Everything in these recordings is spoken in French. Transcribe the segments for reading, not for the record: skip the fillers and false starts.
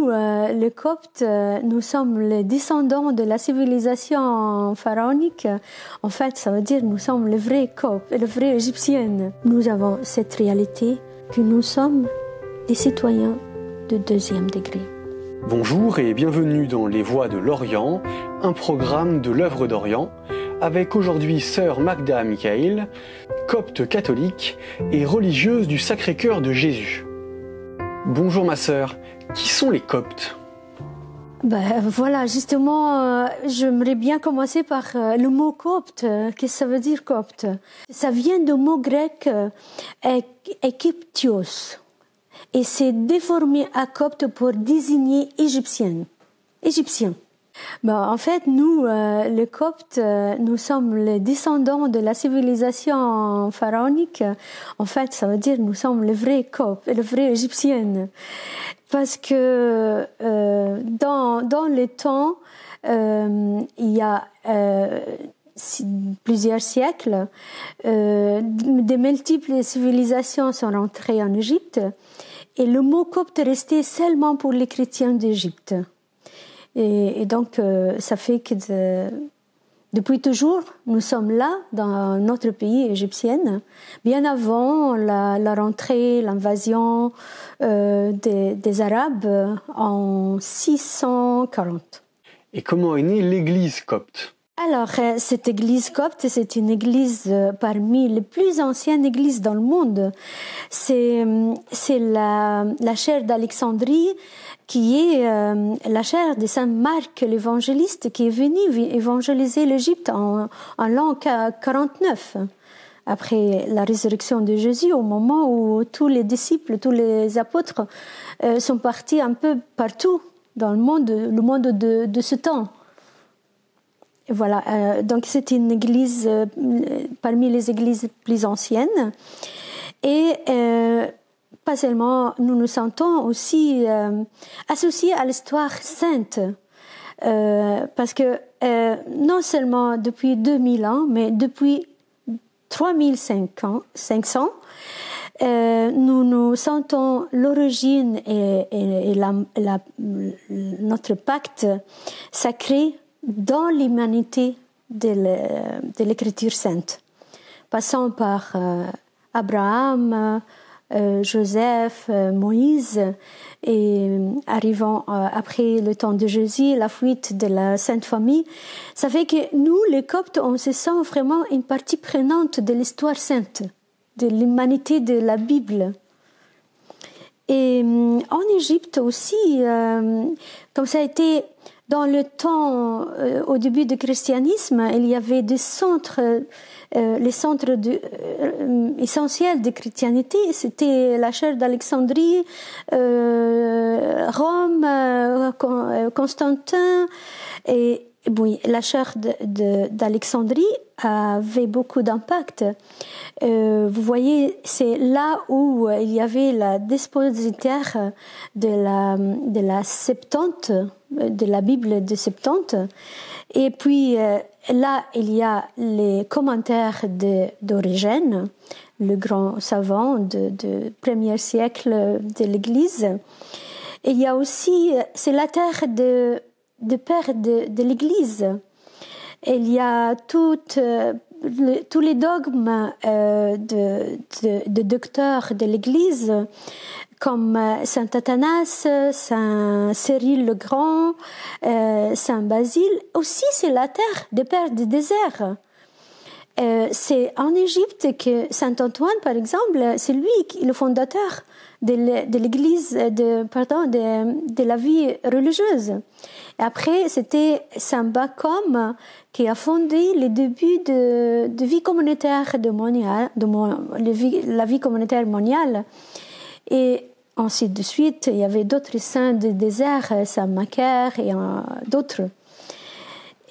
nous, les Coptes, nous sommes les descendants de la civilisation pharaonique. En fait, ça veut dire nous sommes les vrais Coptes, les vrais Égyptiennes. Nous avons cette réalité que nous sommes des citoyens de deuxième degré. Bonjour et bienvenue dans Les Voix de l'Orient, un programme de l'œuvre d'Orient, avec aujourd'hui sœur Magda Michael, copte catholique et religieuse du Sacré-Cœur de Jésus. Bonjour ma sœur, qui sont les Coptes ? Voilà, justement, j'aimerais bien commencer par le mot copte. Qu'est-ce que ça veut dire copte ? Ça vient du mot grec Égyptios. Et c'est déformé à copte pour désigner égyptien. En fait, nous, les Coptes, nous sommes les descendants de la civilisation pharaonique. En fait, ça veut dire nous sommes les vrais Coptes, les vraies Égyptiennes. Parce que dans les temps, il y a plusieurs siècles, de multiples civilisations sont rentrées en Égypte. Et le mot copte restait seulement pour les chrétiens d'Égypte. Et donc, ça fait que depuis toujours, nous sommes là, dans notre pays égyptien, bien avant la rentrée, l'invasion des Arabes en 640. Et comment est née l'Église copte ? Alors, cette église copte, c'est une église parmi les plus anciennes églises dans le monde. C'est la chaire d'Alexandrie qui est la chaire de Saint Marc l'évangéliste qui est venu évangéliser l'Égypte en l'an 49. Après la résurrection de Jésus, au moment où tous les disciples, tous les apôtres sont partis un peu partout dans le monde de ce temps. Voilà, donc c'est une église parmi les églises plus anciennes. Et pas seulement, nous nous sentons aussi associés à l'histoire sainte. Parce que non seulement depuis 2000 ans, mais depuis 3500, nous nous sentons l'origine et notre pacte sacré dans l'humanité de l'écriture sainte, passant par Abraham, Joseph, Moïse, et arrivant après le temps de Jésus, la fuite de la Sainte Famille. Ça fait que nous, les Coptes, on se sent vraiment une partie prenante de l'histoire sainte, de l'humanité de la Bible. Et en Égypte aussi, comme ça a été dans le temps, au début du christianisme, il y avait des centres, les centres essentiels de chrétienté, c'était la chaire d'Alexandrie, Rome, Constantin, et oui, la chaire d'Alexandrie avait beaucoup d'impact. Vous voyez, c'est là où il y avait la dépositaire de la Septante, de la Bible de Septante. Et puis là, il y a les commentaires d'Origène, le grand savant du premier siècle de l'Église. Et il y a aussi, c'est la terre de père de l'Église. Il y a tous les dogmes de docteurs de l'Église, comme Saint Athanas, Saint Cyril le Grand, Saint Basile. Aussi, c'est la terre des pères du désert. C'est en Égypte que Saint Antoine, par exemple, c'est lui le fondateur de l'Église, de la vie religieuse. Et après, c'était Saint Bacchum qui a fondé les débuts de vie communautaire la vie communautaire mondiale. Et ensuite de suite, il y avait d'autres saints du désert, Saint Macaire et d'autres.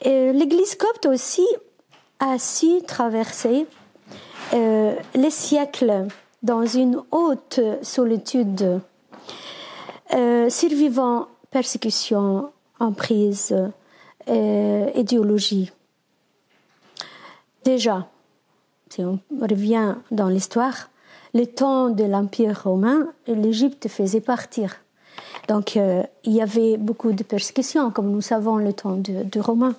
Et l'Église copte aussi a su traverser les siècles dans une haute solitude, survivant persécution, emprise, idéologie. Déjà, si on revient dans l'histoire, le temps de l'Empire romain, l'Égypte faisait partie. Donc il y avait beaucoup de persécutions, comme nous savons le temps de Romains.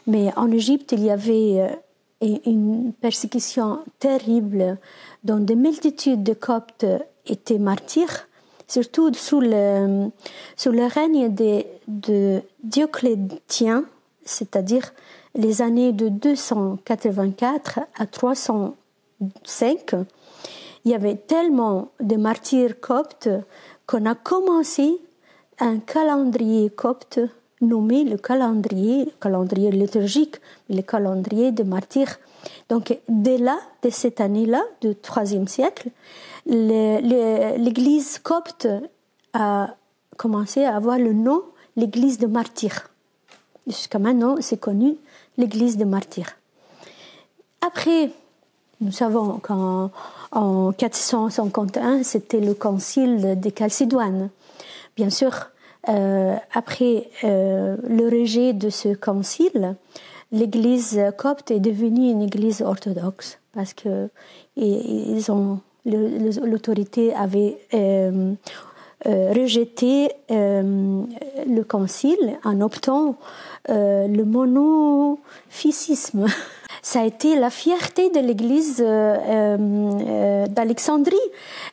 Mais en Égypte, il y avait une persécution terrible dont des multitudes de Coptes étaient martyrs, surtout sous le règne de Dioclétien, c'est-à-dire les années de 284 à 305. Il y avait tellement de martyrs coptes qu'on a commencé un calendrier copte nommé le calendrier liturgique, le calendrier des martyrs. Donc, dès cette année-là, du IIIe siècle, l'Église copte a commencé à avoir le nom l'Église des martyrs. Jusqu'à maintenant, c'est connu, l'Église des martyrs. Après, nous savons qu'en 451, c'était le concile de Chalcédoine. Bien sûr, après le rejet de ce concile, l'Église copte est devenue une Église orthodoxe parce que l'autorité avait rejeté le concile en optant le monophysisme. Ça a été la fierté de l'Église d'Alexandrie.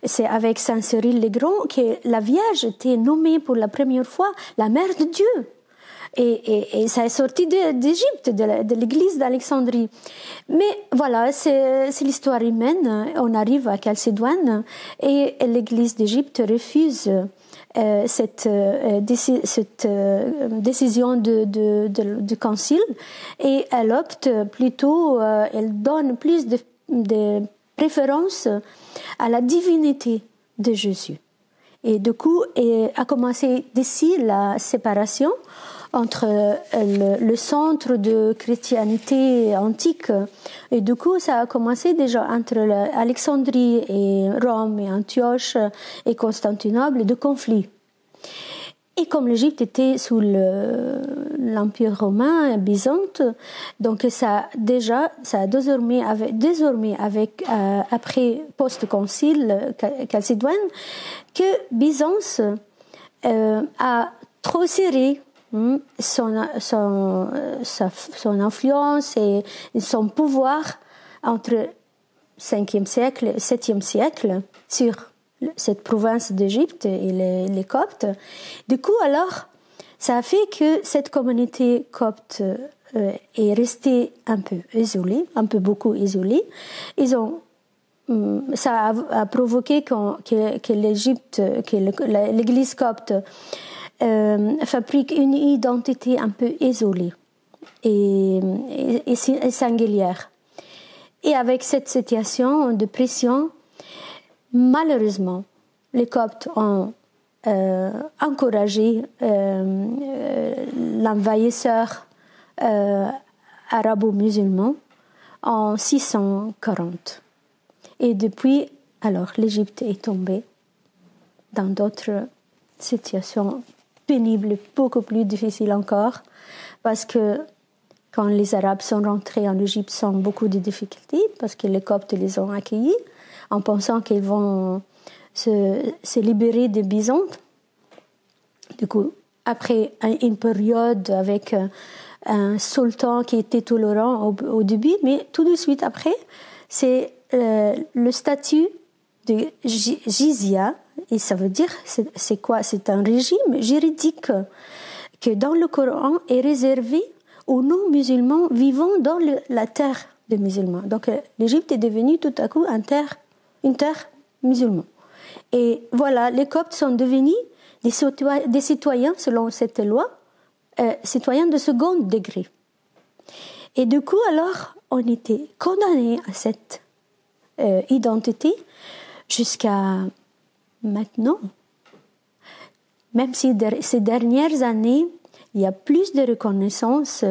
C'est avec Saint Cyril le Grand que la Vierge était nommée pour la première fois la Mère de Dieu. Et ça est sorti d'Égypte, de l'Église d'Alexandrie. Mais voilà, c'est l'histoire humaine. On arrive à Chalcédoine et l'Église d'Égypte refuse cette décision du concile et elle opte plutôt, elle donne plus de préférence à la divinité de Jésus. Et du coup, a commencé d'ici la séparation entre le centre de chrétienté antique. Et du coup, ça a commencé déjà entre Alexandrie et Rome et Antioche et Constantinople de conflits. Et comme l'Égypte était sous l'Empire romain, Byzance, donc ça a désormais après post-concile Chalcédoine, que Byzance a trop serré son influence et son pouvoir entre 5e siècle et 7e siècle sur cette province d'Égypte et les Coptes. Du coup, alors, ça a fait que cette communauté copte est restée un peu isolée, beaucoup isolée. Ça a provoqué que l'Église copte fabrique une identité un peu isolée et singulière. Et avec cette situation de pression, malheureusement, les Coptes ont encouragé l'envahisseur arabo-musulman en 640. Et depuis, alors, l'Égypte est tombée dans d'autres situations pénibles, beaucoup plus difficiles encore, parce que quand les Arabes sont rentrés en Égypte sans beaucoup de difficultés, parce que les Coptes les ont accueillis, en pensant qu'ils vont se libérer de Byzance. Du coup, après une période avec un sultan qui était tolérant au début, mais tout de suite après, c'est le statut de jizya, et ça veut dire, c'est quoi? C'est un régime juridique que dans le Coran est réservé aux non-musulmans vivant dans la terre des musulmans. Donc l'Égypte est devenue tout à coup une terre musulmane. Et voilà, les Coptes sont devenus des citoyens, selon cette loi, citoyens de second degré. Et du coup, alors, on était condamnés à cette identité jusqu'à maintenant. Même si ces dernières années, il y a plus de reconnaissance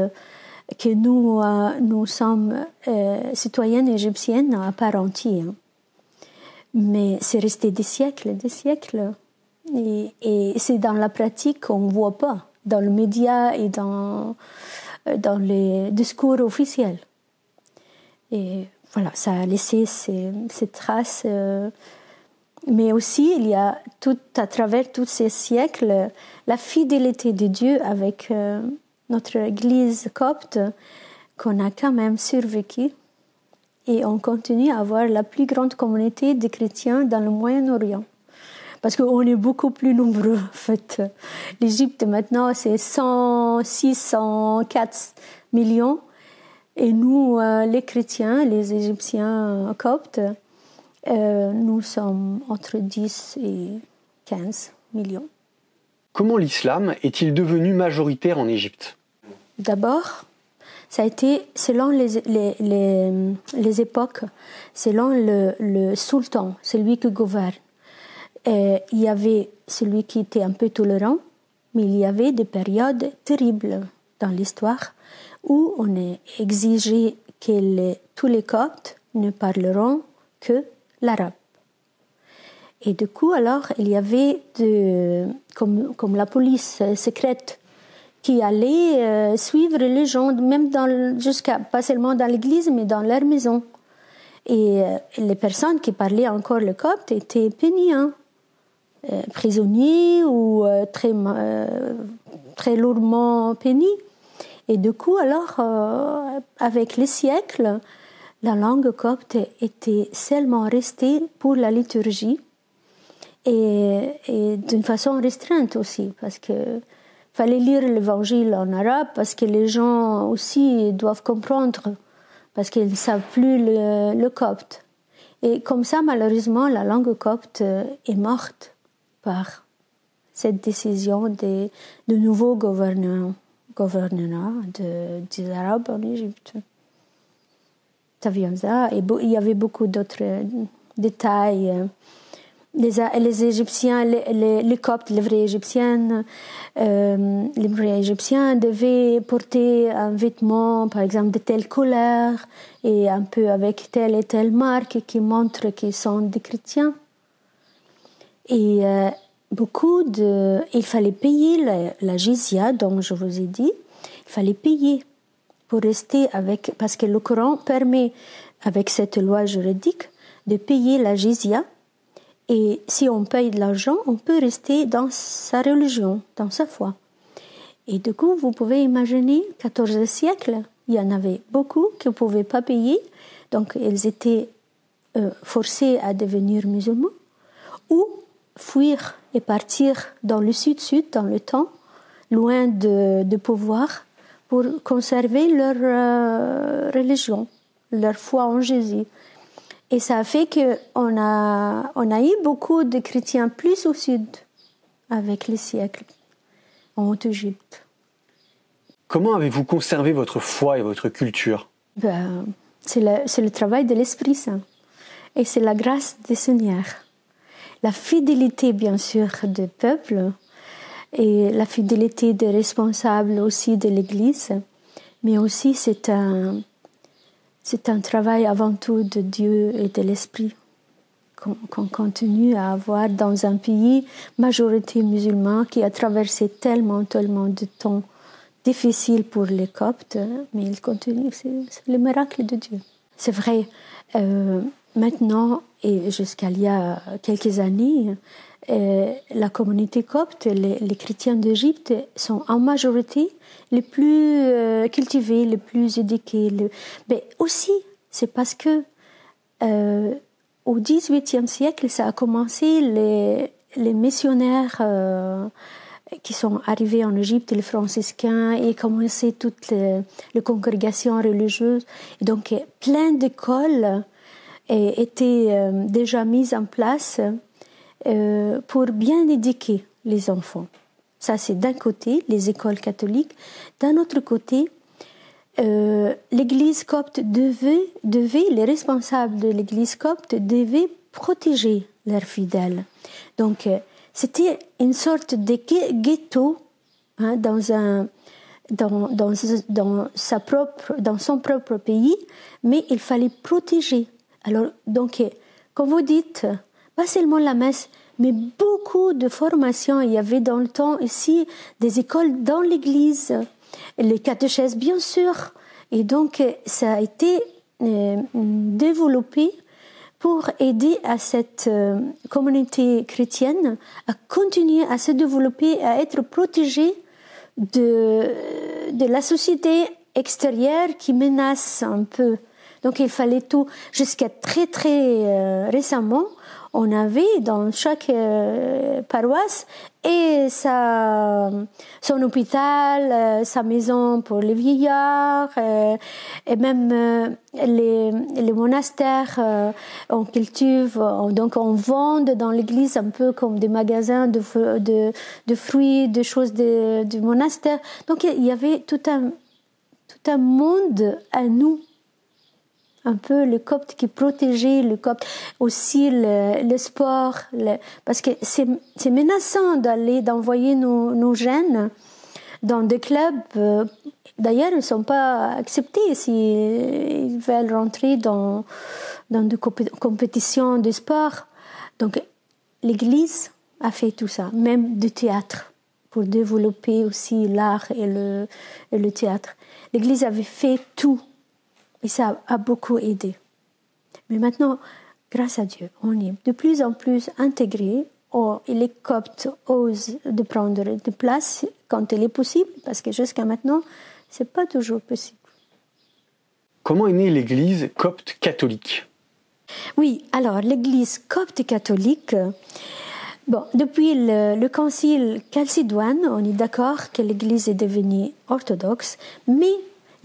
que nous sommes citoyennes égyptiennes à part entière. Mais c'est resté des siècles. Et c'est dans la pratique qu'on ne voit pas, dans les médias et dans les discours officiels. Et voilà, ça a laissé ces traces Mais aussi, il y a à travers tous ces siècles la fidélité de Dieu avec notre Église copte qu'on a quand même survécu. Et on continue à avoir la plus grande communauté de chrétiens dans le Moyen-Orient. Parce qu'on est beaucoup plus nombreux, en fait. L'Égypte, maintenant, c'est 106, 104 millions. Et nous, les chrétiens, les Égyptiens coptes, nous sommes entre 10 et 15 millions. Comment l'islam est-il devenu majoritaire en Égypte ? D'abord, ça a été selon les époques, selon le sultan, celui qui gouverne. Il y avait celui qui était un peu tolérant, mais il y avait des périodes terribles dans l'histoire où on est exigé que tous les Coptes ne parleront que l'arabe. Et du coup, alors, il y avait comme la police secrète qui allait suivre les gens, même pas seulement dans l'église, mais dans leur maison. Et les personnes qui parlaient encore le copte étaient punies, prisonniers ou très lourdement punis. Et du coup, alors, avec les siècles, la langue copte était seulement restée pour la liturgie et d'une façon restreinte aussi, parce que fallait lire l'évangile en arabe, parce que les gens aussi doivent comprendre, parce qu'ils ne savent plus le copte. Et comme ça, malheureusement, la langue copte est morte par cette décision de nouveaux gouvernements des Arabes en Égypte. Ça vient ça. Et il y avait beaucoup d'autres détails. Les Égyptiens, les Coptes, les vrais Égyptiens devaient porter un vêtement, par exemple, de telle couleur et un peu avec telle et telle marque qui montre qu'ils sont des chrétiens. Et il fallait payer la jizya, dont je vous ai dit. Il fallait payer pour rester parce que le Coran permet, avec cette loi juridique, de payer la jizya. Et si on paye de l'argent, on peut rester dans sa religion, dans sa foi. Et du coup, vous pouvez imaginer, 14e siècle, il y en avait beaucoup qui ne pouvaient pas payer, donc ils étaient forcés à devenir musulmans, ou fuir et partir dans le sud-sud, dans le temps, loin de pouvoir, pour conserver leur religion, leur foi en Jésus. Et ça a fait qu'on a eu beaucoup de chrétiens plus au sud, avec les siècles, en Haute-Égypte. Comment avez-vous conservé votre foi et votre culture ? C'est le travail de l'Esprit Saint. Et c'est la grâce du Seigneur. La fidélité, bien sûr, du peuple et la fidélité des responsables aussi de l'Église. Mais aussi, c'est un travail avant tout de Dieu et de l'Esprit qu'on continue à avoir dans un pays majorité musulman qui a traversé tellement de temps difficiles pour les Coptes, mais il continue, c'est le miracle de Dieu. C'est vrai, maintenant et jusqu'à il y a quelques années, la communauté copte, les chrétiens d'Égypte sont en majorité les plus cultivés, les plus éduqués. Mais aussi, c'est parce que au XVIIIe siècle, ça a commencé les missionnaires qui sont arrivés en Égypte, les franciscains, et commencé toutes les congrégations religieuses. Et donc, plein d'écoles étaient déjà mises en place pour bien éduquer les enfants. Ça, c'est d'un côté, les écoles catholiques. D'un autre côté, l'Église copte les responsables de l'Église copte devaient protéger leurs fidèles. Donc, c'était une sorte de ghetto dans son propre pays, mais il fallait protéger. Alors, donc, comme vous dites, pas seulement la messe, mais beaucoup de formations. Il y avait dans le temps ici des écoles dans l'église, les catéchèses bien sûr. Et donc, ça a été développé pour aider à cette communauté chrétienne à continuer à se développer, à être protégée de la société extérieure qui menace un peu. Donc il fallait tout, jusqu'à très très récemment, on avait dans chaque paroisse et son hôpital, sa maison pour les vieillards, et même les monastères, on cultive, donc on vend dans l'église un peu comme des magasins de fruits, de choses du monastère. Donc il y avait tout un monde à nous. Un peu le copte qui protégeait le copte, aussi le sport, parce que c'est menaçant d'envoyer nos jeunes dans des clubs. D'ailleurs, ils ne sont pas acceptés s'ils veulent rentrer dans des compétitions de sport. Donc, l'Église a fait tout ça, même du théâtre, pour développer aussi l'art et le théâtre. L'Église avait fait tout. Et ça a beaucoup aidé. Mais maintenant, grâce à Dieu, on est de plus en plus intégrés. Et les coptes osent de prendre de place quand il est possible, parce que jusqu'à maintenant, ce n'est pas toujours possible. Comment est née l'Église copte catholique ? Oui, alors l'Église copte catholique, depuis le concile chalcédoine, on est d'accord que l'Église est devenue orthodoxe, mais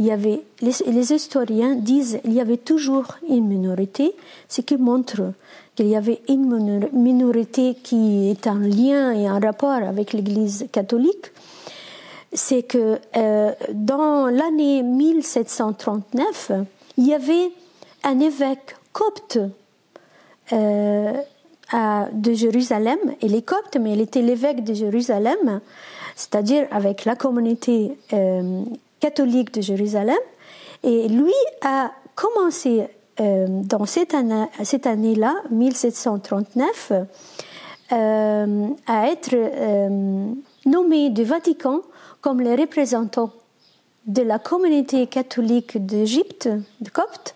il y avait, les historiens disent qu'il y avait toujours une minorité, ce qui montre qu'il y avait une minorité qui est en lien et en rapport avec l'Église catholique. C'est que dans l'année 1739, il y avait un évêque copte de Jérusalem. Il est copte, mais il était l'évêque de Jérusalem, c'est-à-dire avec la communauté catholique de Jérusalem, et lui a commencé dans cette année-là, 1739, à être nommé du Vatican comme le représentant de la communauté catholique d'Égypte, de Copte,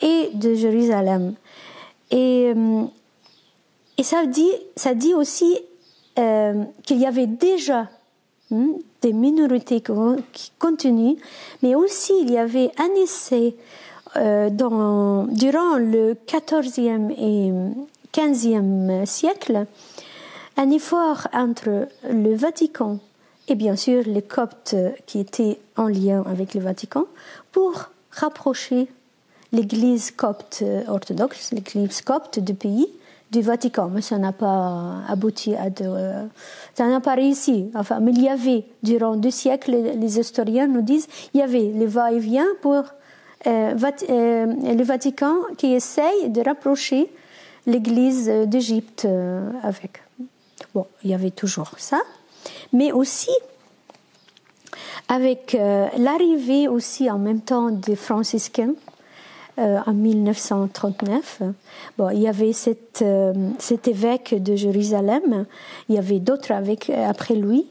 et de Jérusalem. Et ça dit aussi qu'il y avait déjà des minorités qui continuent, mais aussi il y avait un essai durant le XIVe et XVe siècle, un effort entre le Vatican et bien sûr les Coptes qui étaient en lien avec le Vatican pour rapprocher l'Église copte orthodoxe, l'Église copte du pays, du Vatican, mais ça n'a pas abouti ça n'a pas réussi. Enfin, mais il y avait, durant 2 siècles, les historiens nous disent, il y avait les va-et-vient pour le Vatican qui essaye de rapprocher l'Église d'Égypte avec. Bon, il y avait toujours ça, mais aussi avec l'arrivée aussi en même temps des franciscains. En 1939, il y avait cet évêque de Jérusalem, il y avait d'autres après lui,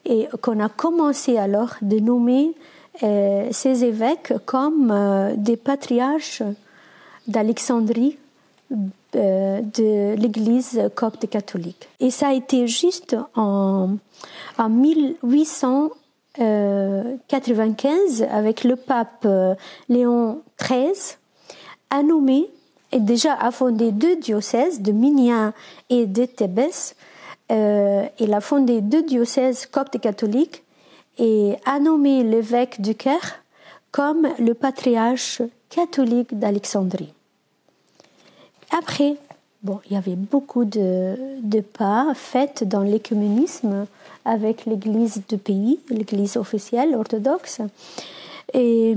et qu'on a commencé alors de nommer ces évêques comme des patriarches d'Alexandrie de l'Église copte catholique. Et ça a été juste en 1895 avec le pape Léon XIII, a nommé et déjà a fondé 2 diocèses de Mignane et de Thébès. Il a fondé 2 diocèses coptes catholiques et a nommé l'évêque du Caire comme le patriarche catholique d'Alexandrie. Après, il y avait beaucoup de pas faits dans l'écuménisme avec l'Église du pays, l'Église officielle orthodoxe. Et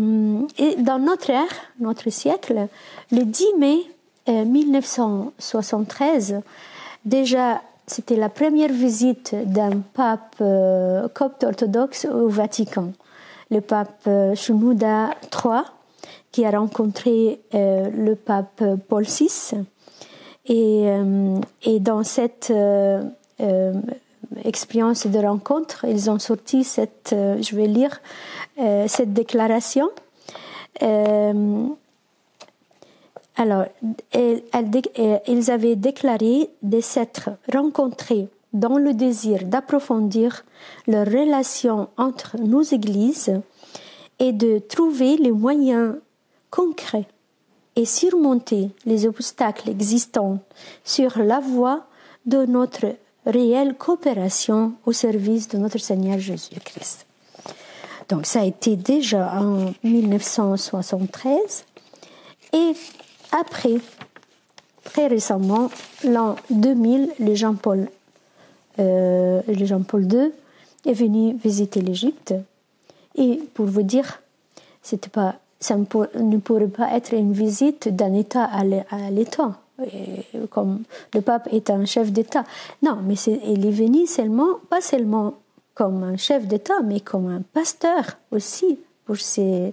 dans notre ère, notre siècle, le 10 mai 1973, déjà c'était la première visite d'un pape copte orthodoxe au Vatican, le pape Shenouda III, qui a rencontré le pape Paul VI. Et dans cette expérience de rencontre, ils ont sorti je vais lire cette déclaration. Alors, ils avaient déclaré de s'être rencontrés dans le désir d'approfondir leur relation entre nos églises et de trouver les moyens concrets et surmonter les obstacles existants sur la voie de notre réelle coopération au service de notre Seigneur Jésus-Christ. Donc ça a été déjà en 1973 et après, très récemment, l'an 2000, le Jean-Paul II est venu visiter l'Égypte. Et pour vous dire, ça ne pourrait pas être une visite d'un État à l'État, comme le pape est un chef d'État. Non, mais il est venu pas seulement comme un chef d'État, mais comme un pasteur aussi pour ces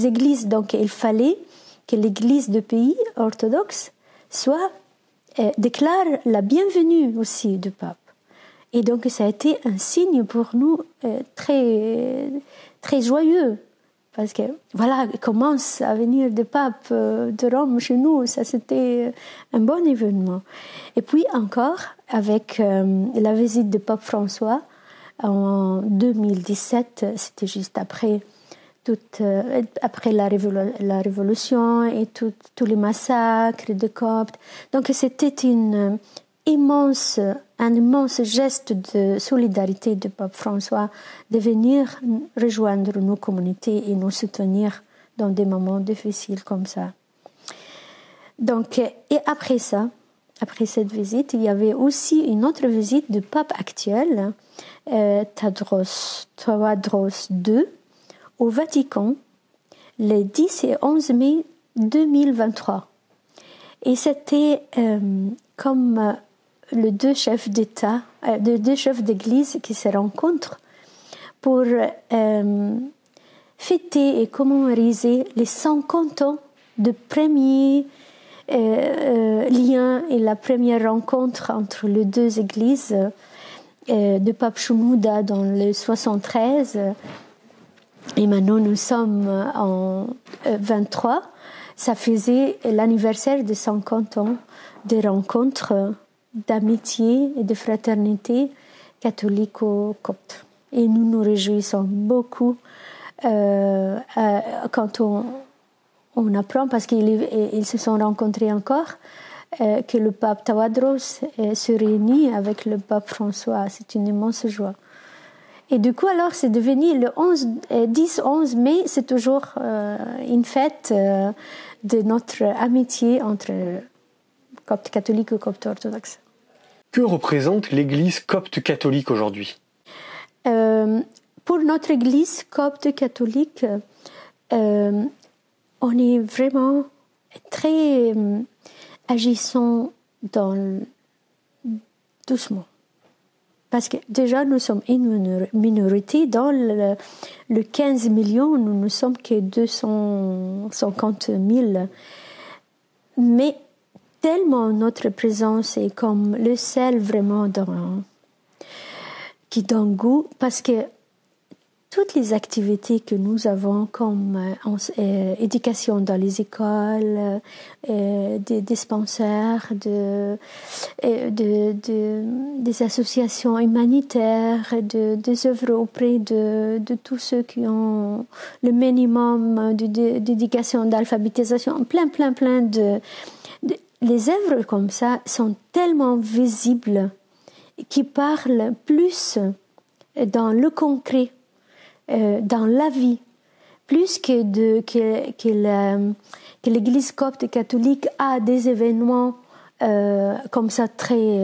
églises. Donc il fallait que l'Église de pays orthodoxe déclare la bienvenue aussi du pape. Et donc ça a été un signe pour nous très, très joyeux. Parce que voilà, il commence à venir des papes de Rome chez nous, ça c'était un bon événement. Et puis encore, avec la visite du pape François en 2017, c'était juste après la Révolution et tous les massacres de Coptes. Donc c'était un immense geste de solidarité du pape François de venir rejoindre nos communautés et nous soutenir dans des moments difficiles comme ça. Donc, et après cette visite, il y avait aussi une autre visite du pape actuel, Tadros II, au Vatican, les 10 et 11 mai 2023. Et c'était comme les deux chefs d'État, deux chefs d'Église qui se rencontrent pour fêter et commémorer les 50 ans de premier lien et la première rencontre entre les deux églises de Pape Shenouda dans le 73. Et maintenant nous sommes en 23. Ça faisait l'anniversaire de 50 ans de rencontres d'amitié et de fraternité catholico-copte. Et nous nous réjouissons beaucoup quand on apprend, parce qu'ils se sont rencontrés encore, que le pape Tawadros se réunit avec le pape François. C'est une immense joie. Et du coup, alors, c'est devenu le 10-11 mai, c'est toujours une fête de notre amitié entre coptes catholiques et coptes orthodoxes. Que représente l'Église copte catholique aujourd'hui ? Pour notre Église copte catholique, on est vraiment très agissant doucement. Parce que déjà, nous sommes une minorité. Dans le 15 millions, nous ne sommes que 250 000. Mais tellement notre présence est comme le sel vraiment qui donne goût, parce que toutes les activités que nous avons comme éducation dans les écoles, des dispensaires, des associations humanitaires, des œuvres auprès de tous ceux qui ont le minimum d'éducation, d'alphabétisation, plein les œuvres comme ça sont tellement visibles, qui parlent plus dans le concret, dans la vie, plus que l'Église copte catholique a des événements comme ça très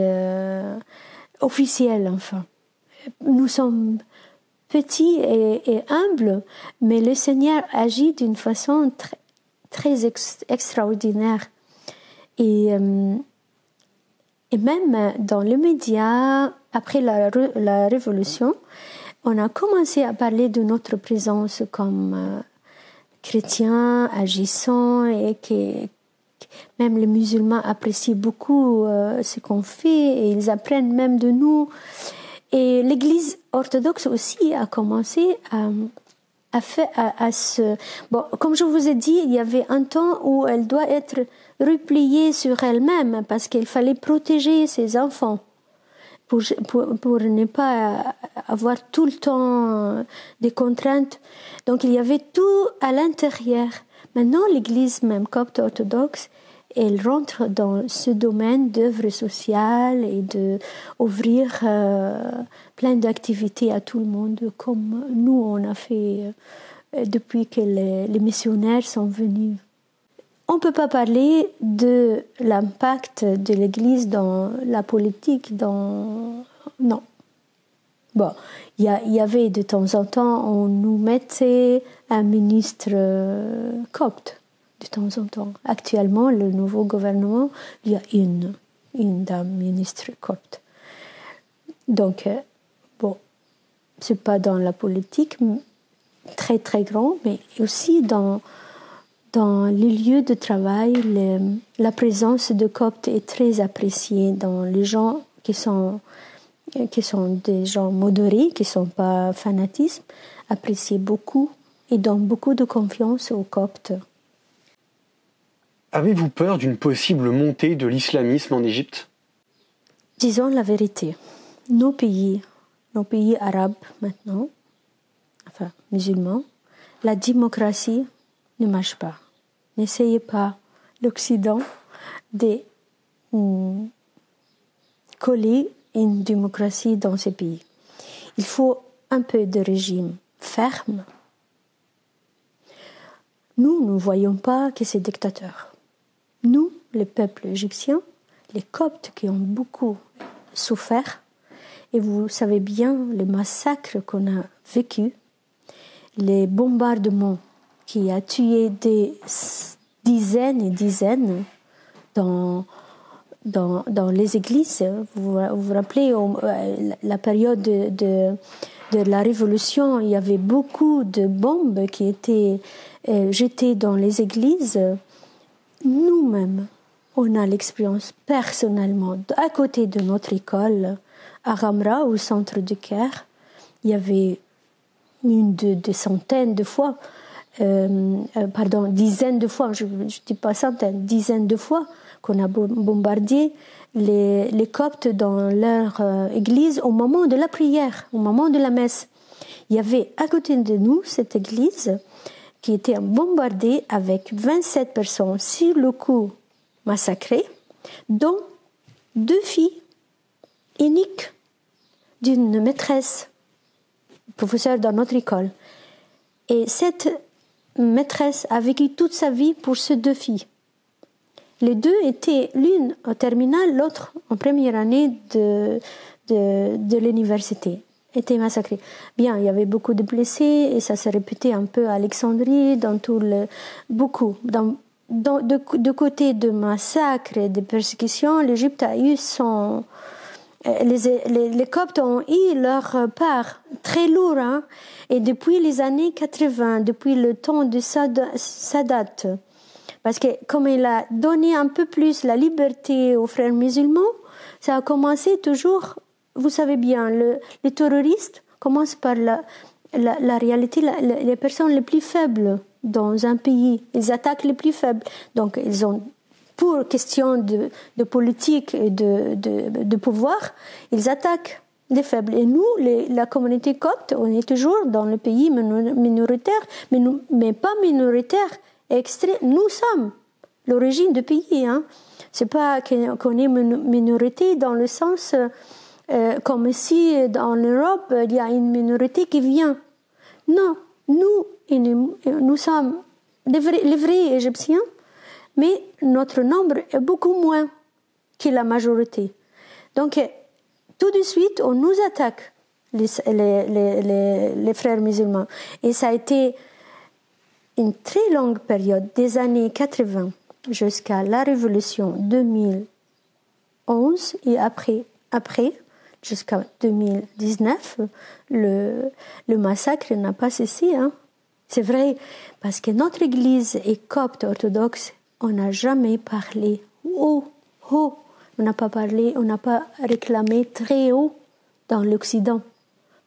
officiels. Enfin, nous sommes petits et humbles, mais le Seigneur agit d'une façon très extraordinaire. Et même dans les médias, après la Révolution, on a commencé à parler de notre présence comme chrétiens, agissants, et que même les musulmans apprécient beaucoup ce qu'on fait, et ils apprennent même de nous. Et l'Église orthodoxe aussi a commencé Bon, comme je vous ai dit, il y avait un temps où elle doit être repliée sur elle-même parce qu'il fallait protéger ses enfants pour ne pas avoir tout le temps des contraintes. Donc il y avait tout à l'intérieur. Maintenant, l'Église même copte orthodoxe, elle rentre dans ce domaine d'œuvre sociale et d'ouvrir plein d'activités à tout le monde, comme nous on a fait depuis que les missionnaires sont venus. On ne peut pas parler de l'impact de l'Église dans la politique, non. Bon, il y avait de temps en temps, on nous mettait un ministre copte. De temps en temps. Actuellement, le nouveau gouvernement, il y a une dame ministre copte. Donc, bon, c'est pas dans la politique très très grand, mais aussi dans les lieux de travail, la présence de coptes est très appréciée dans les gens qui sont des gens modérés, qui ne sont pas fanatisme, apprécient beaucoup et donnent beaucoup de confiance aux coptes. Avez-vous peur d'une possible montée de l'islamisme en Égypte ? Disons la vérité. Nos pays arabes maintenant, enfin musulmans, la démocratie ne marche pas. N'essayez pas l'Occident de coller une démocratie dans ces pays. Il faut un peu de régime ferme. Nous ne voyons pas que c'est dictateur. Nous, le peuple égyptien, les Coptes qui ont beaucoup souffert, et vous savez bien les massacres qu'on a vécus, les bombardements qui ont tué des dizaines et dizaines dans les églises. Vous vous rappelez, la période de la Révolution, il y avait beaucoup de bombes qui étaient jetées dans les églises. Nous-mêmes, on a l'expérience personnellement. À côté de notre école, à Ramra, au centre de Caire, il y avait des centaines de fois, dizaines de fois, je ne dis pas centaines, dizaines de fois qu'on a bombardé les Coptes dans leur église au moment de la prière, au moment de la messe. Il y avait à côté de nous cette église qui était bombardée avec 27 personnes sur le coup massacrées, dont 2 filles uniques d'une maîtresse, professeure dans notre école. Et cette maîtresse a vécu toute sa vie pour ces 2 filles. Les 2 étaient l'une au terminal, l'autre en première année de l'université. Étaient massacrés. Bien, il y avait beaucoup de blessés et ça s'est répété un peu à Alexandrie, beaucoup. De côté de massacres et de persécutions, l'Égypte a eu les Coptes ont eu leur part très lourde, hein, et depuis les années 80, depuis le temps de Sadat, parce que comme il a donné un peu plus la liberté aux frères musulmans, ça a commencé toujours. Vous savez bien, les terroristes commencent par la réalité, les personnes les plus faibles dans un pays. Ils attaquent les plus faibles. Donc, ils ont, pour question de politique et de pouvoir, ils attaquent les faibles. Et nous, la communauté copte, on est toujours dans le pays minoritaire, mais pas minoritaire, nous sommes l'origine du pays. Hein. C'est pas qu'on est minorité dans le sens... comme si en Europe, il y a une minorité qui vient. Non, nous sommes les vrais Égyptiens, mais notre nombre est beaucoup moins que la majorité. Donc, tout de suite, on nous attaque, les frères musulmans. Et ça a été une très longue période, des années 80 jusqu'à la Révolution 2011, et après jusqu'à 2019, le massacre n'a pas cessé. Hein. C'est vrai, parce que notre Église est copte orthodoxe, on n'a jamais parlé haut. On n'a pas réclamé très haut dans l'Occident.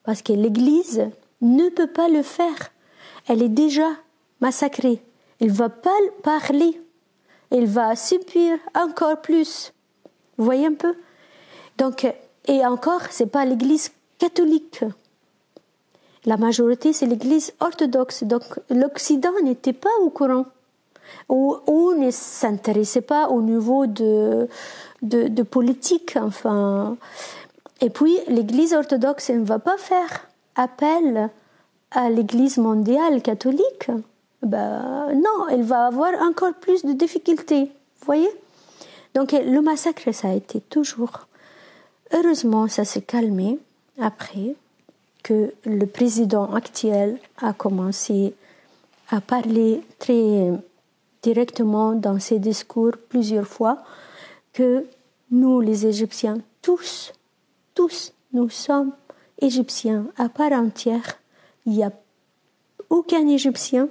Parce que l'Église ne peut pas le faire. elle est déjà massacrée. Il ne va pas parler. Il va subir encore plus. Vous voyez un peu? Donc, et encore, ce n'est pas l'Église catholique. La majorité, c'est l'Église orthodoxe. Donc, l'Occident n'était pas au courant. Ou ne s'intéressait pas au niveau de politique. Enfin. Et puis, l'Église orthodoxe ne va pas faire appel à l'Église mondiale catholique. Non, elle va avoir encore plus de difficultés. Vous voyez? Donc, le massacre, ça a été toujours. Heureusement, ça s'est calmé après que le président actuel a commencé à parler très directement dans ses discours plusieurs fois que nous, les Égyptiens, tous, nous sommes Égyptiens à part entière. Il n'y a aucun Égyptien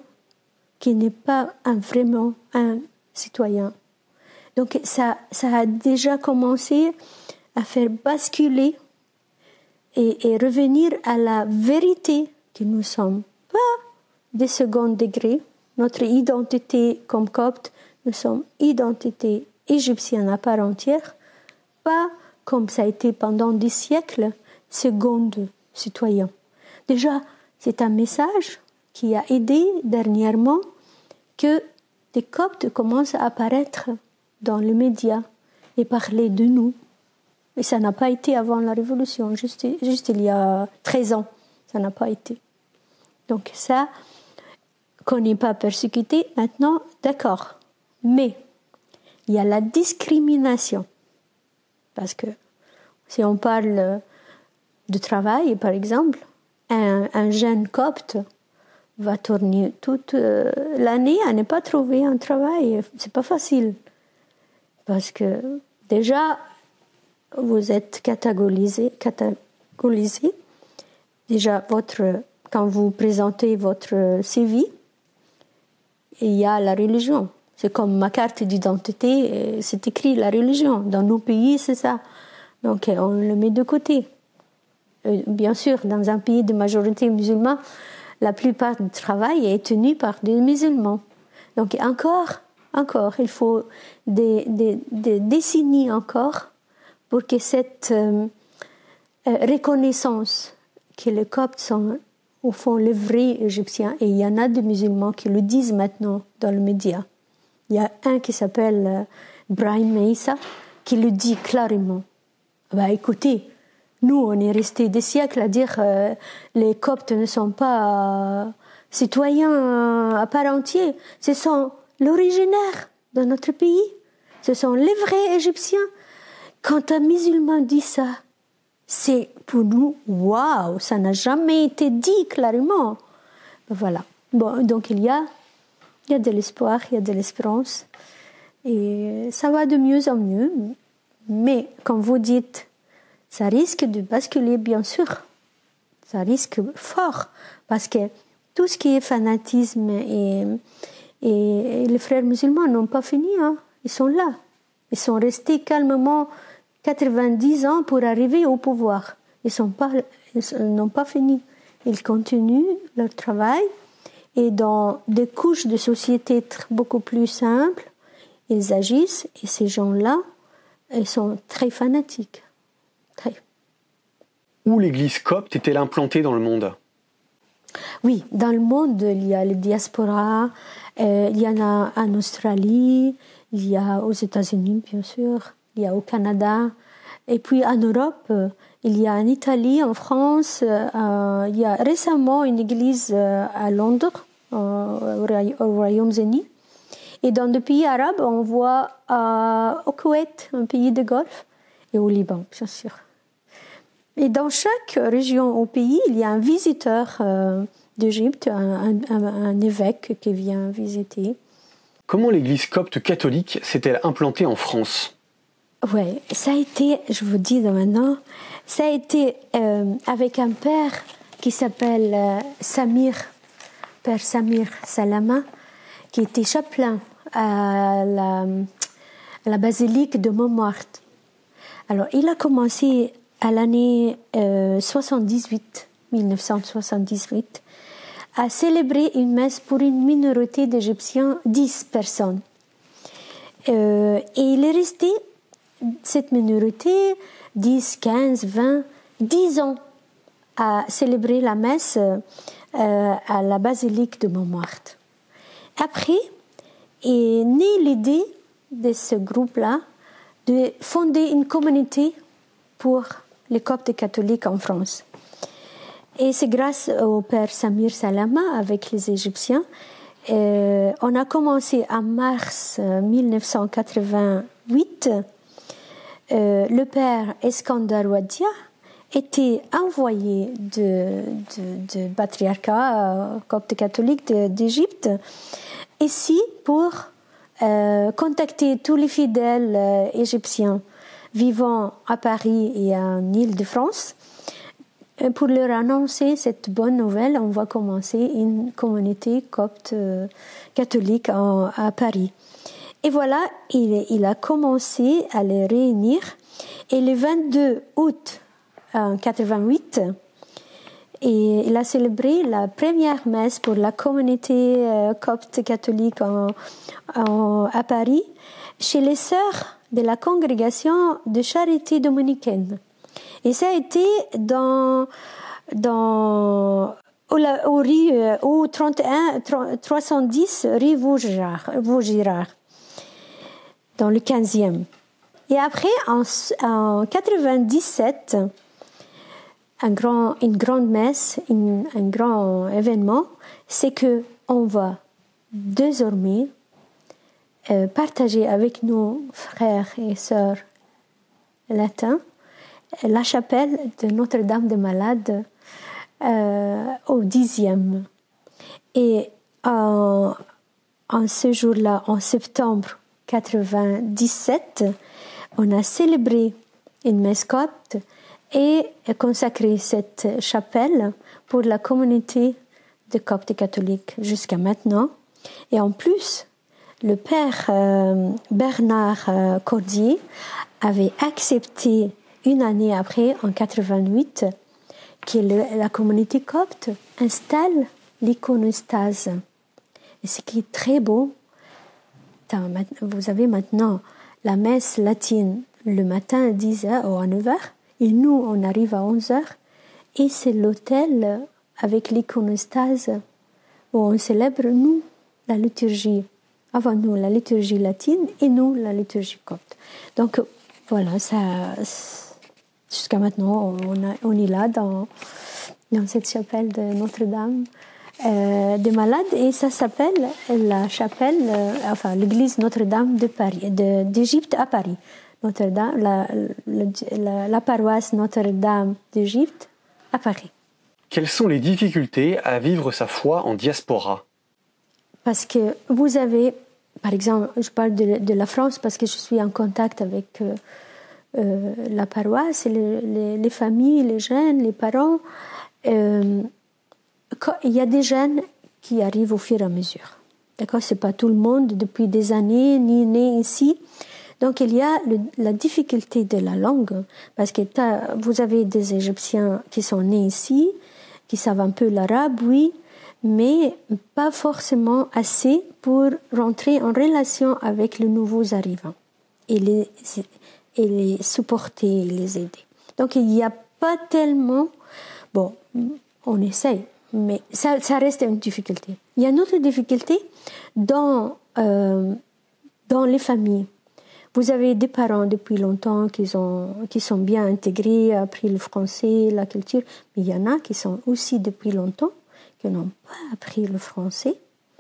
qui n'est pas vraiment un citoyen. Donc ça a déjà commencé à faire basculer et revenir à la vérité que nous sommes pas des second degrés. Notre identité comme copte, nous sommes identité égyptienne à part entière, pas comme ça a été pendant des siècles, seconde citoyen. Déjà, c'est un message qui a aidé dernièrement que des coptes commencent à apparaître dans les médias et parler de nous. Et ça n'a pas été avant la Révolution, juste il y a 13 ans. Ça n'a pas été. Donc ça, qu'on n'est pas persécuté, maintenant, d'accord. Mais il y a la discrimination. Parce que si on parle de travail, par exemple, un jeune copte va tourner toute l'année à ne pas trouver un travail. C'est pas facile. Parce que déjà, vous êtes catégorisé. Déjà, quand vous présentez votre CV, il y a la religion. C'est comme ma carte d'identité, c'est écrit la religion. Dans nos pays, c'est ça. Donc, on le met de côté. Bien sûr, dans un pays de majorité musulmane, la plupart du travail est tenu par des musulmans. Donc, encore, il faut des décennies encore pour que cette reconnaissance que les Coptes sont au fond les vrais Égyptiens, et il y en a des musulmans qui le disent maintenant dans les médias. Il y a un qui s'appelle Brahim Meissa qui le dit clairement. Écoutez, nous on est restés des siècles à dire les Coptes ne sont pas citoyens à part entière. Ce sont l'originaire de notre pays. Ce sont les vrais Égyptiens. Quand un musulman dit ça, c'est pour nous, waouh, ça n'a jamais été dit clairement. Voilà. Bon, donc il y a de l'espoir, il y a de l'espérance. Et ça va de mieux en mieux. Mais, comme vous dites, ça risque de basculer, bien sûr. Ça risque fort. Parce que tout ce qui est fanatisme et les frères musulmans n'ont pas fini. Hein. Ils sont là. Ils sont restés calmement 90 ans pour arriver au pouvoir. Ils n'ont pas fini. Ils continuent leur travail et dans des couches de société beaucoup plus simples, ils agissent et ces gens-là, ils sont très fanatiques. Très. Où l'église copte est-elle implantée dans le monde ? Oui, dans le monde, il y a les diasporas, il y en a en Australie, il y a aux États-Unis, bien sûr, il y a au Canada. Et puis en Europe, il y a en Italie, en France, il y a récemment une église à Londres, au Royaume-Uni. Et dans des pays arabes, on voit au Koweït, un pays de Golfe, et au Liban, bien sûr. Et dans chaque région au pays, il y a un visiteur d'Égypte, un évêque qui vient visiter. Comment l'église copte catholique s'est-elle implantée en France ? Oui, ça a été, je vous dis maintenant, ça a été avec un père qui s'appelle Père Samir Salama, qui était chapelain à la basilique de Montmartre. Alors, il a commencé à l'année 1978, a célébré une messe pour une minorité d'Égyptiens, 10 personnes. Et il est resté, cette minorité, 10, 15, 20, 10 ans à célébrer la messe à la basilique de Montmartre. Après est née l'idée de ce groupe-là de fonder une communauté pour les Coptes catholiques en France. Et c'est grâce au père Samir Salama avec les Égyptiens. On a commencé en mars 1988. Le père Eskandar Ouadia était envoyé du patriarcat copte catholique d'Égypte ici pour contacter tous les fidèles égyptiens vivant à Paris et en Île-de-France. Pour leur annoncer cette bonne nouvelle, on va commencer une communauté copte catholique à Paris. Et voilà, il a commencé à les réunir. Et le 22 août 1988, il a célébré la première messe pour la communauté copte catholique à Paris, chez les sœurs de la congrégation de charité dominicaine. Et ça a été au 310 rue Vaugirard, dans le 15e. Et après, en 1997, une grande messe, un grand événement, c'est que on va désormais partager avec nos frères et sœurs latins la chapelle de Notre-Dame des Malades au 10e. Et en ce jour-là, en septembre 1997, on a célébré une messe copte et consacré cette chapelle pour la communauté de Coptes catholiques jusqu'à maintenant. Et en plus, le père Bernard Cordier avait accepté une année après, en 1988, que la communauté copte installe l'iconostase. Et ce qui est très beau, vous avez maintenant la messe latine le matin à 10h ou à 9h, et nous, on arrive à 11h, et c'est l'autel avec l'iconostase où on célèbre, nous, la liturgie. Avant nous, la liturgie latine, et nous, la liturgie copte. Donc, voilà, ça... Jusqu'à maintenant, on est là dans cette chapelle de Notre-Dame des Malades, et ça s'appelle la chapelle, l'église Notre-Dame de Paris, d'Égypte à Paris. Notre-Dame, la paroisse Notre-Dame d'Égypte à Paris. Quelles sont les difficultés à vivre sa foi en diaspora ? Parce que vous avez, par exemple, je parle de la France parce que je suis en contact avec la paroisse, les familles, les jeunes, les parents. Il y a des jeunes qui arrivent au fur et à mesure. D'accord, c'est pas tout le monde depuis des années ni né ici. Donc il y a la difficulté de la langue parce que vous avez des Égyptiens qui sont nés ici, qui savent un peu l'arabe, oui, mais pas forcément assez pour rentrer en relation avec les nouveaux arrivants et les supporter, les aider. Donc il n'y a pas tellement... Bon, on essaye, mais ça reste une difficulté. Il y a une autre difficulté dans les familles. Vous avez des parents depuis longtemps qui sont bien intégrés, appris le français, la culture, mais il y en a qui sont aussi depuis longtemps qui n'ont pas appris le français.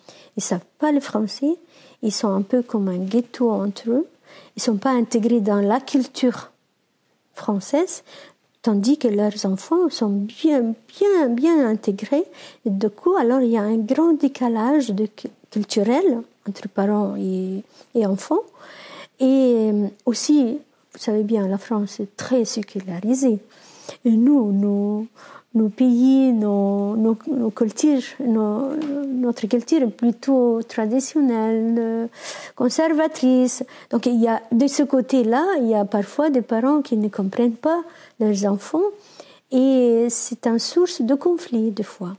Ils ne savent pas le français, ils sont un peu comme un ghetto entre eux. Ils ne sont pas intégrés dans la culture française, tandis que leurs enfants sont bien intégrés. Et du coup, alors, il y a un grand décalage culturel entre parents et enfants. Et aussi, vous savez bien, la France est très sécularisée. Et nos pays, nos cultures, notre culture est plutôt traditionnelle, conservatrice. Donc il y a de ce côté-là, il y a parfois des parents qui ne comprennent pas leurs enfants, et c'est une source de conflit des fois.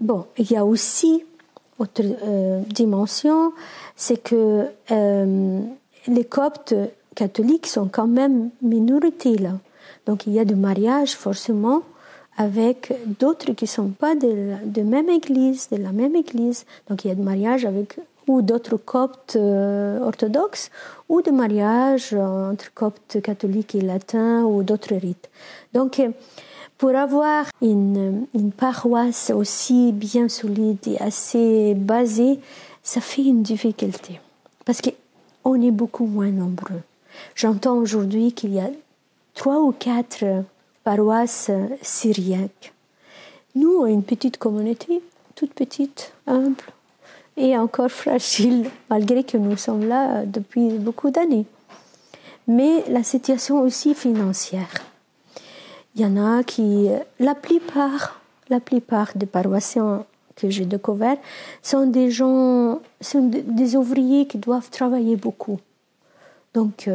Bon, il y a aussi autre dimension, c'est que les Coptes catholiques sont quand même minorité là. Donc il y a des mariages forcément avec d'autres qui ne sont pas de même église, de la même église. Donc il y a des mariages avec ou d'autres Coptes orthodoxes ou des mariages entre Coptes catholiques et latins ou d'autres rites. Donc pour avoir une paroisse aussi bien solide et assez basée, ça fait une difficulté. Parce qu'on est beaucoup moins nombreux. J'entends aujourd'hui qu'il y a 3 ou 4 paroisses syriaques. Nous, une petite communauté, toute petite, humble et encore fragile, malgré que nous sommes là depuis beaucoup d'années. Mais la situation aussi financière. Il y en a qui, la plupart des paroissiens que j'ai découverts sont des gens, sont des ouvriers qui doivent travailler beaucoup. Donc,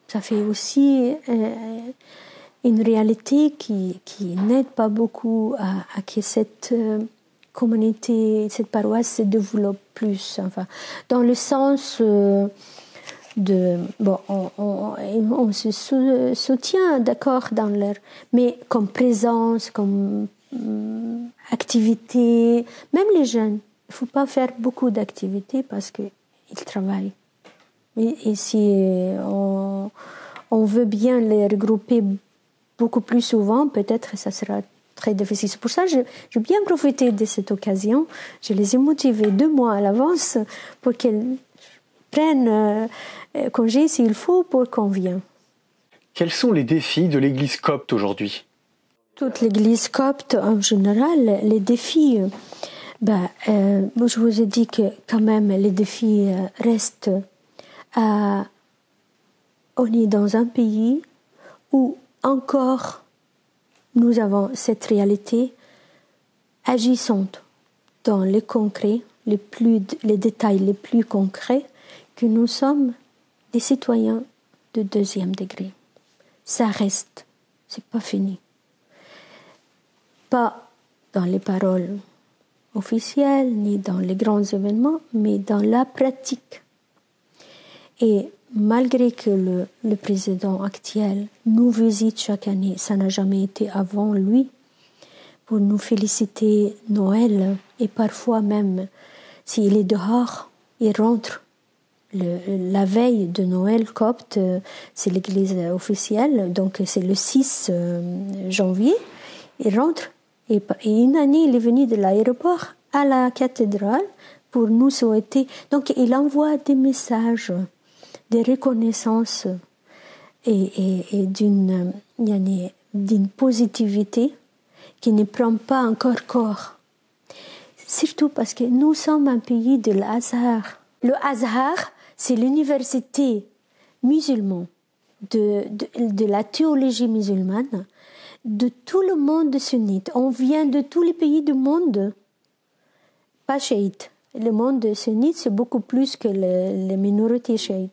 ça fait aussi une réalité qui n'aide pas beaucoup à que cette communauté, cette paroisse se développe plus. Enfin, dans le sens on se soutient, d'accord, dans leur, mais comme présence, comme activité, même les jeunes, il ne faut pas faire beaucoup d'activités parce qu'ils travaillent. Et si on veut bien les regrouper beaucoup plus souvent, peut-être ça sera très difficile. C'est pour ça que j'ai bien profité de cette occasion. Je les ai motivés 2 mois à l'avance pour qu'elles prennent congé s'il faut pour qu'on vienne. Quels sont les défis de l'Église copte aujourd'hui ? Toute l'Église copte, en général, les défis, je vous ai dit que quand même les défis restent on est dans un pays où encore nous avons cette réalité agissante dans les concrets, les détails les plus concrets, que nous sommes des citoyens de 2e degré. Ça reste, c'est pas fini. Pas dans les paroles officielles, ni dans les grands événements, mais dans la pratique. Et malgré que le président actuel nous visite chaque année, ça n'a jamais été avant lui, pour nous féliciter Noël, et parfois même, s'il est dehors, il rentre. La veille de Noël copte, c'est l'église officielle, donc c'est le 6 janvier, il rentre, et une année il est venu de l'aéroport à la cathédrale pour nous souhaiter. Donc il envoie des messages, des reconnaissances et d'une positivité qui ne prend pas encore corps. Surtout parce que nous sommes un pays de l'Azhar. Le Azhar, c'est l'université musulmane de la théologie musulmane de tout le monde sunnite. On vient de tous les pays du monde, pas chiites. Le monde sunnite, c'est beaucoup plus que les minorités chiites.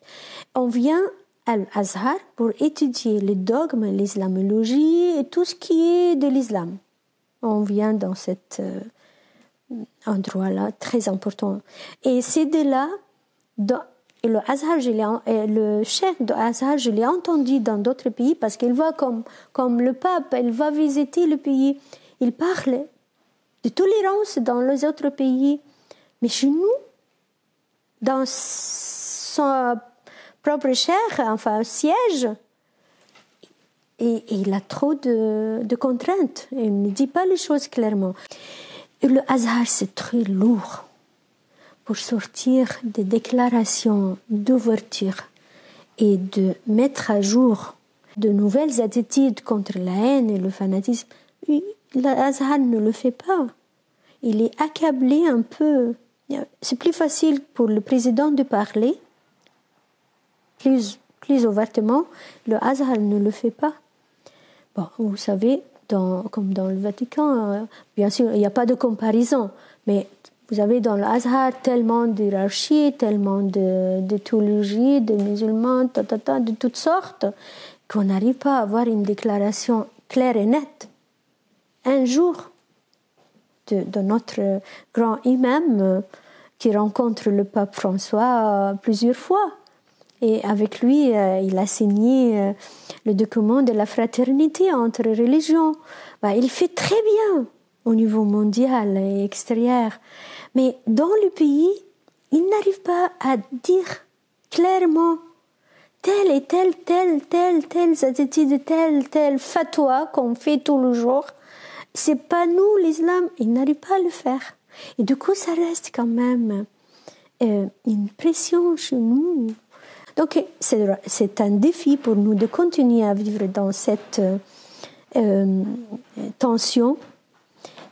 On vient à l'Azhar pour étudier les dogmes, l'islamologie et tout ce qui est de l'islam. On vient dans cet endroit-là très important. Et c'est de là, le Azhar, le cheikh de Azhar, je l'ai entendu dans d'autres pays parce qu'il va comme le pape, il va visiter le pays. Il parle de tolérance dans les autres pays. Mais chez nous, dans son propre chair, enfin siège, et il a trop de contraintes. Il ne dit pas les choses clairement. Et le Azhar, c'est très lourd pour sortir des déclarations d'ouverture et de mettre à jour de nouvelles attitudes contre la haine et le fanatisme. L'Azhar ne le fait pas. Il est accablé un peu. C'est plus facile pour le président de parler, plus ouvertement. Le Azhar ne le fait pas. Bon, vous savez, comme dans le Vatican, bien sûr, il n'y a pas de comparaison, mais vous avez dans le Azhar tellement d'hierarchie, tellement de théologie, de musulmans, de toutes sortes, qu'on n'arrive pas à avoir une déclaration claire et nette. Un jour, de notre grand imam qui rencontre le pape François plusieurs fois. Et avec lui, il a signé le document de la fraternité entre religions. Il fait très bien au niveau mondial et extérieur. Mais dans le pays, il n'arrive pas à dire clairement telle et telle attitude, telle fatwa qu'on fait tout le jour. C'est pas nous, l'islam. Il n'arrive pas à le faire. Et du coup, ça reste quand même une pression chez nous. Donc, c'est un défi pour nous de continuer à vivre dans cette tension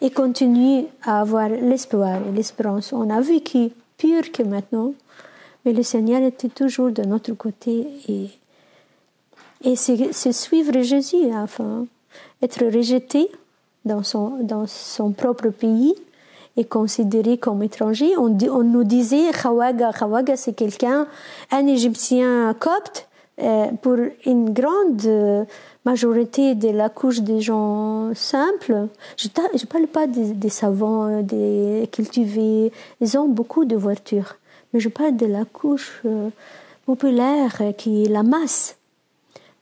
et continuer à avoir l'espoir et l'espérance. On a vécu pire que maintenant, mais le Seigneur était toujours de notre côté et c'est suivre Jésus, enfin, être rejeté dans son propre pays et considéré comme étranger. On nous disait Khawaga c'est quelqu'un, un Égyptien copte, pour une grande majorité de la couche des gens simples. Je ne parle pas des savants, des cultivés, ils ont beaucoup de voitures, mais je parle de la couche populaire qui est la masse.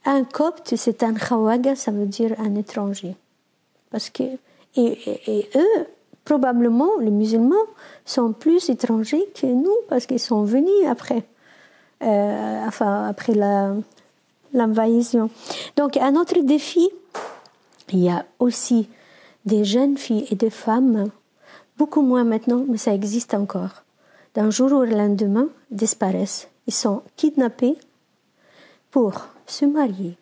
Un copte, c'est un Khawaga, ça veut dire un étranger. Parce que, et eux, probablement, les musulmans sont plus étrangers que nous parce qu'ils sont venus après, après l'invasion. Donc, un autre défi, il y a aussi des jeunes filles et des femmes, beaucoup moins maintenant, mais ça existe encore. D'un jour au lendemain, disparaissent. Ils sont kidnappés pour se marier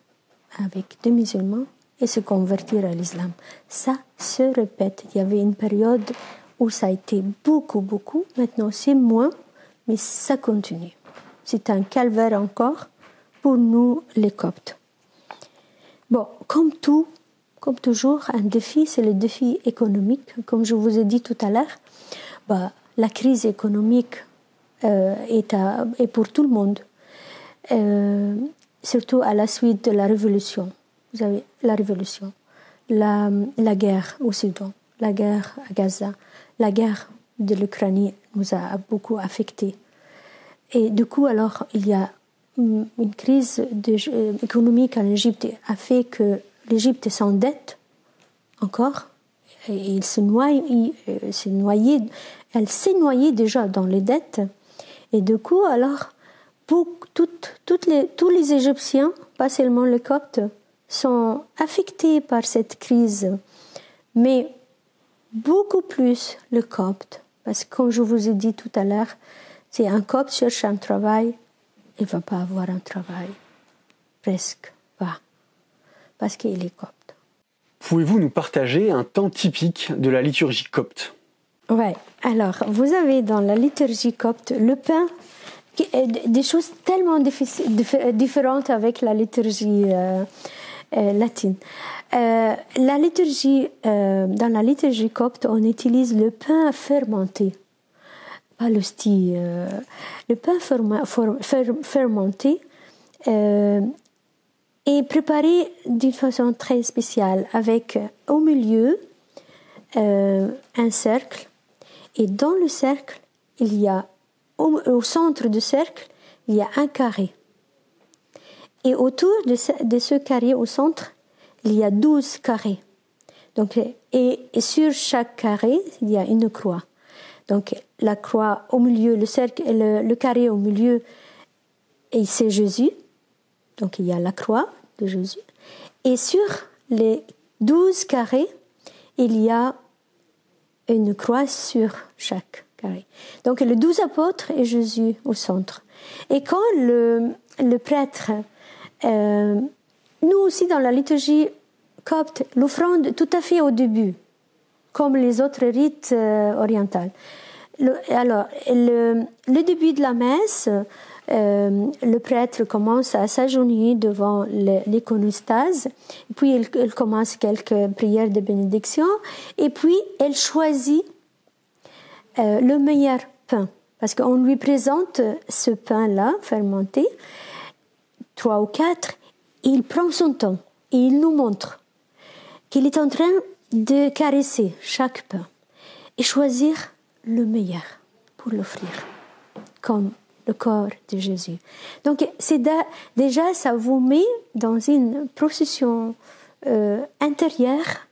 avec des musulmans et se convertir à l'islam. Ça se répète. Il y avait une période où ça a été beaucoup. Maintenant, c'est moins, mais ça continue. C'est un calvaire encore pour nous, les Coptes. Bon, comme toujours, un défi, c'est le défi économique. Comme je vous ai dit tout à l'heure, la crise économique est pour tout le monde. Surtout à la suite de la révolution. Vous avez la révolution, la guerre au Soudan, la guerre à Gaza, la guerre de l'Ukraine nous a beaucoup affectés. Et du coup, alors, il y a une crise économique en Égypte a fait que l'Égypte s'endette encore. Et elle s'est noyée déjà dans les dettes. Et du coup, alors, tous les Égyptiens, pas seulement les Coptes, sont affectés par cette crise, mais beaucoup plus le Copte, parce que comme je vous ai dit tout à l'heure, si un Copte cherche un travail, il ne va pas avoir un travail, presque pas, parce qu'il est Copte. Pouvez-vous nous partager un temps typique de la liturgie copte ? Oui, alors vous avez dans la liturgie copte le pain, des choses tellement différentes avec la liturgie latine. Dans la liturgie copte, on utilise le pain fermenté, pas l'hostie. Le pain fermenté est préparé d'une façon très spéciale, avec au milieu un cercle, et dans le cercle, il y a au centre du cercle, il y a un carré. Et autour de ce carré au centre, il y a 12 carrés. Donc, et sur chaque carré, il y a une croix. Donc la croix au milieu, le cercle, le carré au milieu, et c'est Jésus. Donc il y a la croix de Jésus. Et sur les 12 carrés, il y a une croix sur chaque carré. Donc les 12 apôtres et Jésus au centre. Et quand le prêtre, nous aussi dans la liturgie copte, l'offrande tout à fait au début, comme les autres rites orientaux. Le début de la messe, le prêtre commence à s'agenouiller devant l'iconostase, puis il commence quelques prières de bénédiction, et puis elle choisit le meilleur pain, parce qu'on lui présente ce pain-là, fermenté, 3 ou 4, et il prend son temps, et il nous montre qu'il est en train de caresser chaque pain. et choisir le meilleur pour l'offrir, comme le corps de Jésus. Donc, déjà, ça vous met dans une procession intérieure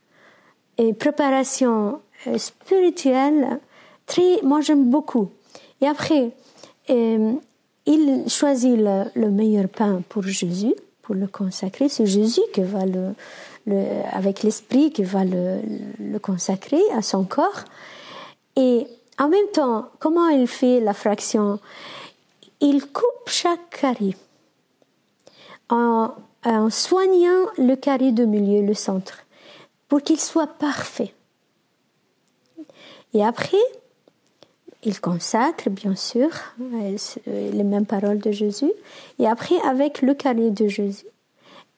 et préparation spirituelle moi j'aime beaucoup. Et après, il choisit le meilleur pain pour Jésus, pour le consacrer. C'est Jésus qui va avec l'esprit qui va le consacrer à son corps. Et en même temps, comment il fait la fraction? Il coupe chaque carré en soignant le carré du milieu, le centre, pour qu'il soit parfait. Et après, il consacre, bien sûr, les mêmes paroles de Jésus. Et après, avec le carré de Jésus,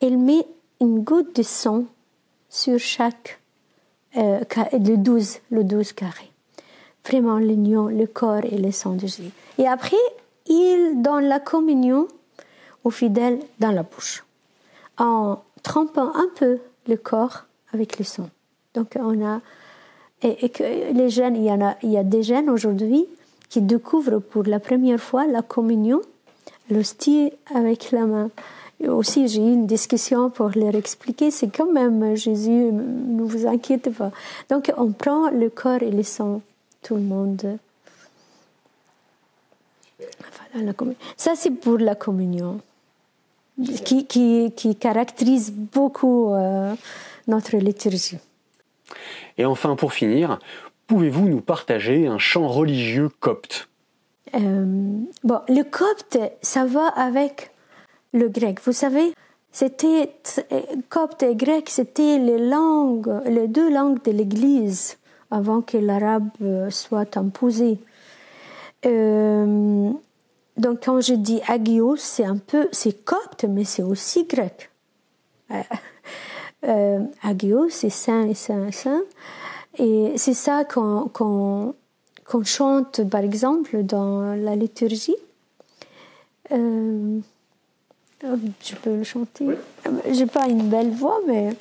il met une goutte de sang sur chaque, le 12 carrés. Vraiment l'union, le corps et le sang de Jésus. Et après, il donne la communion aux fidèles dans la bouche, en trempant un peu le corps avec le sang. Donc on a... Et que les jeunes, il y a des jeunes aujourd'hui qui découvrent pour la première fois la communion, l'hostie avec la main. Et aussi, j'ai eu une discussion pour leur expliquer, c'est quand même Jésus, ne vous inquiétez pas. Donc, on prend le corps et le sang, tout le monde. Enfin, ça, c'est pour la communion, qui caractérise beaucoup notre liturgie. Et enfin, pour finir, pouvez-vous nous partager un chant religieux copte? Le copte, ça va avec le grec. Vous savez, copte et grec, c'était les deux langues de l'Église avant que l'arabe soit imposé. Donc, quand je dis agios, c'est copte, mais c'est aussi grec. Agios, c'est saint et saint et saint. Et c'est ça qu'on chante, par exemple, dans la liturgie. Je peux le chanter. Oui. J'ai pas une belle voix, mais...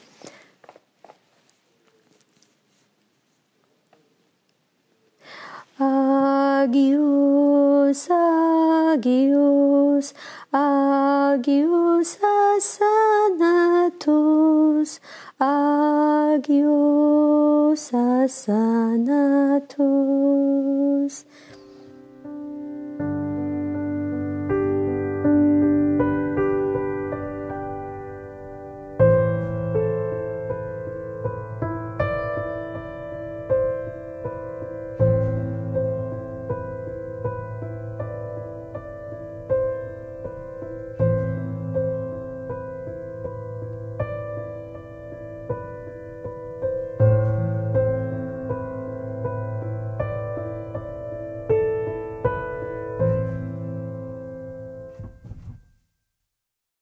Agios, agios, agios asanatos, agios asanatos.